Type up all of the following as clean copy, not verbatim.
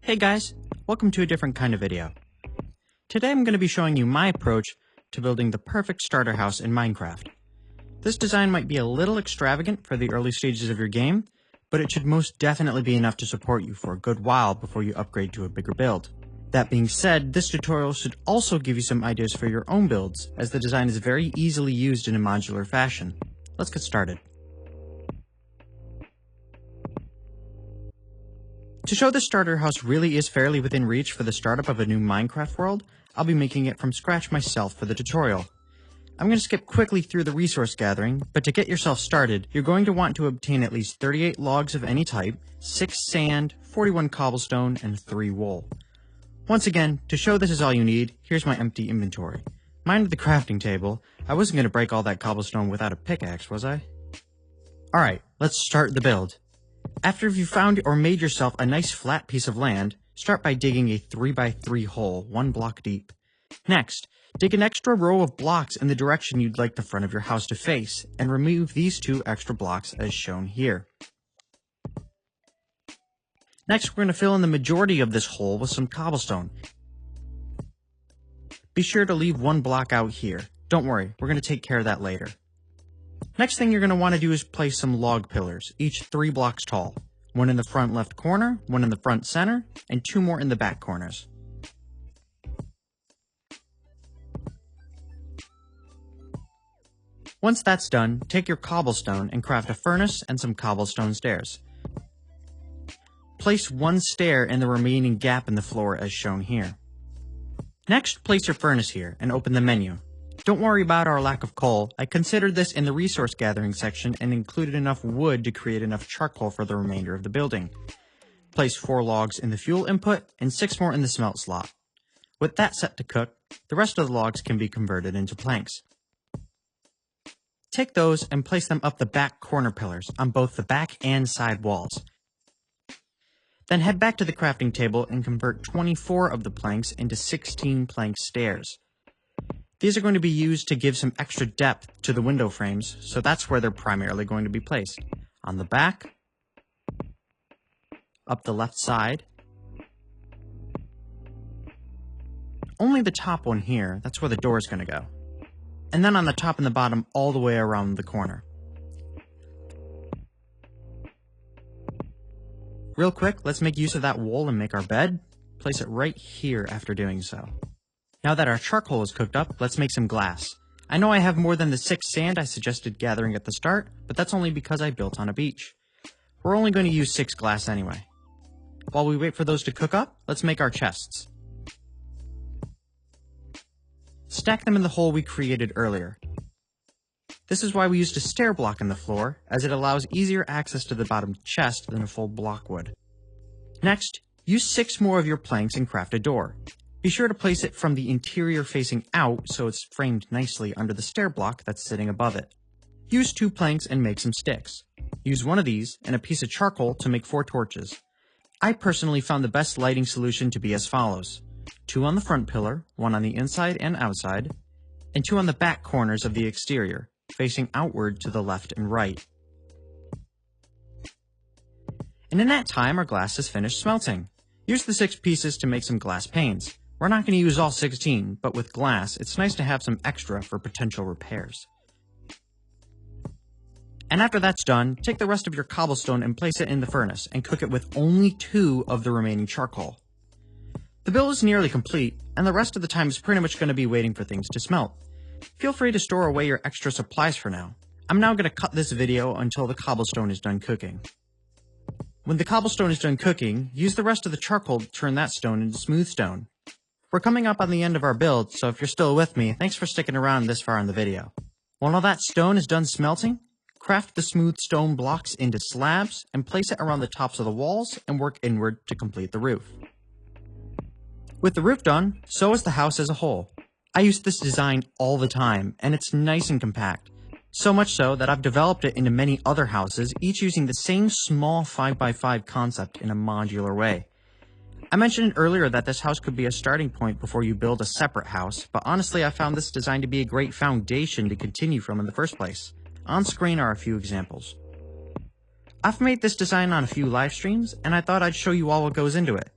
Hey guys, welcome to a different kind of video. Today I'm going to be showing you my approach to building the perfect starter house in Minecraft. This design might be a little extravagant for the early stages of your game, but it should most definitely be enough to support you for a good while before you upgrade to a bigger build. That being said, this tutorial should also give you some ideas for your own builds, as the design is very easily used in a modular fashion. Let's get started. To show the starter house really is fairly within reach for the startup of a new Minecraft world, I'll be making it from scratch myself for the tutorial. I'm going to skip quickly through the resource gathering, but to get yourself started, you're going to want to obtain at least 38 logs of any type, 6 sand, 41 cobblestone, and 3 wool. Once again, to show this is all you need, here's my empty inventory. Mind the crafting table, I wasn't going to break all that cobblestone without a pickaxe, was I? Alright, let's start the build. After you've found or made yourself a nice flat piece of land, start by digging a 3x3 hole, 1 block deep. Next, dig an extra row of blocks in the direction you'd like the front of your house to face, and remove these 2 extra blocks as shown here. Next, we're going to fill in the majority of this hole with some cobblestone. Be sure to leave 1 block out here. Don't worry, we're going to take care of that later. Next thing you're going to want to do is place some log pillars, each 3 blocks tall. 1 in the front left corner, 1 in the front center, and 2 more in the back corners. Once that's done, take your cobblestone and craft a furnace and some cobblestone stairs. Place 1 stair in the remaining gap in the floor as shown here. Next, place your furnace here and open the menu. Don't worry about our lack of coal. I considered this in the resource gathering section and included enough wood to create enough charcoal for the remainder of the building. Place 4 logs in the fuel input and 6 more in the smelt slot. With that set to cook, the rest of the logs can be converted into planks. Take those and place them up the back corner pillars on both the back and side walls. Then head back to the crafting table and convert 24 of the planks into 16 plank stairs. These are going to be used to give some extra depth to the window frames, so that's where they're primarily going to be placed. On the back, up the left side, only the top one here, that's where the door is going to go. And then on the top and the bottom all the way around the corner. Real quick, let's make use of that wool and make our bed. Place it right here after doing so. Now that our charcoal is cooked up, let's make some glass. I know I have more than the 6 sand I suggested gathering at the start, but that's only because I built on a beach. We're only going to use 6 glass anyway. While we wait for those to cook up, let's make our chests. Stack them in the hole we created earlier. This is why we used a stair block in the floor, as it allows easier access to the bottom chest than a full block would. Next, use 6 more of your planks and craft a door. Be sure to place it from the interior facing out so it's framed nicely under the stair block that's sitting above it. Use 2 planks and make some sticks. Use 1 of these and a piece of charcoal to make 4 torches. I personally found the best lighting solution to be as follows: 2 on the front pillar, 1 on the inside and outside, and 2 on the back corners of the exterior, facing outward to the left and right. And in that time, our glass is finished smelting. Use the 6 pieces to make some glass panes. We're not going to use all 16, but with glass, it's nice to have some extra for potential repairs. And after that's done, take the rest of your cobblestone and place it in the furnace, and cook it with only 2 of the remaining charcoal. The build is nearly complete, and the rest of the time is pretty much going to be waiting for things to smelt. Feel free to store away your extra supplies for now. I'm now going to cut this video until the cobblestone is done cooking. When the cobblestone is done cooking, use the rest of the charcoal to turn that stone into smooth stone. We're coming up on the end of our build, so if you're still with me, thanks for sticking around this far in the video. When all that stone is done smelting, craft the smooth stone blocks into slabs and place it around the tops of the walls and work inward to complete the roof. With the roof done, so is the house as a whole. I use this design all the time, and it's nice and compact. So much so that I've developed it into many other houses, each using the same small 5x5 concept in a modular way. I mentioned earlier that this house could be a starting point before you build a separate house, but honestly I found this design to be a great foundation to continue from in the first place. On screen are a few examples. I've made this design on a few live streams, and I thought I'd show you all what goes into it.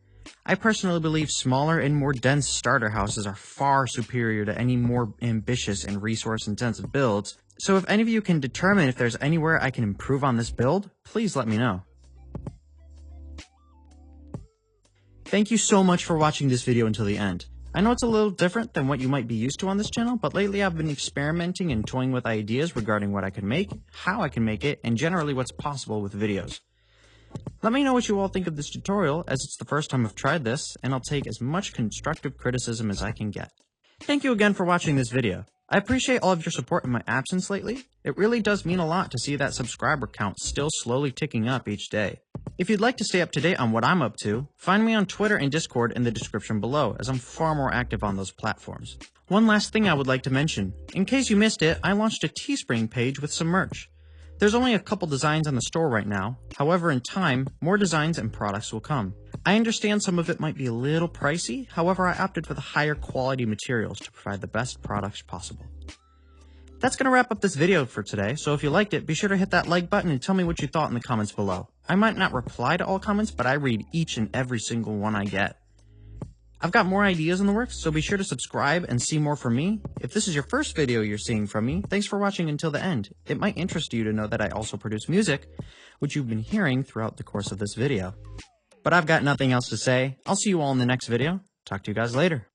I personally believe smaller and more dense starter houses are far superior to any more ambitious and resource-intensive builds, so if any of you can determine if there's anywhere I can improve on this build, please let me know. Thank you so much for watching this video until the end. I know it's a little different than what you might be used to on this channel, but lately I've been experimenting and toying with ideas regarding what I can make, how I can make it, and generally what's possible with videos. Let me know what you all think of this tutorial, as it's the first time I've tried this, and I'll take as much constructive criticism as I can get. Thank you again for watching this video. I appreciate all of your support in my absence lately. It really does mean a lot to see that subscriber count still slowly ticking up each day. If you'd like to stay up to date on what I'm up to, find me on Twitter and Discord in the description below, as I'm far more active on those platforms. One last thing I would like to mention. In case you missed it, I launched a Teespring page with some merch. There's only a couple designs on the store right now, however in time, more designs and products will come. I understand some of it might be a little pricey, however I opted for the higher quality materials to provide the best products possible. That's going to wrap up this video for today, so if you liked it, be sure to hit that like button and tell me what you thought in the comments below. I might not reply to all comments, but I read each and every single one I get. I've got more ideas in the works, so be sure to subscribe and see more from me. If this is your first video you're seeing from me, thanks for watching until the end. It might interest you to know that I also produce music, which you've been hearing throughout the course of this video. But I've got nothing else to say. I'll see you all in the next video. Talk to you guys later.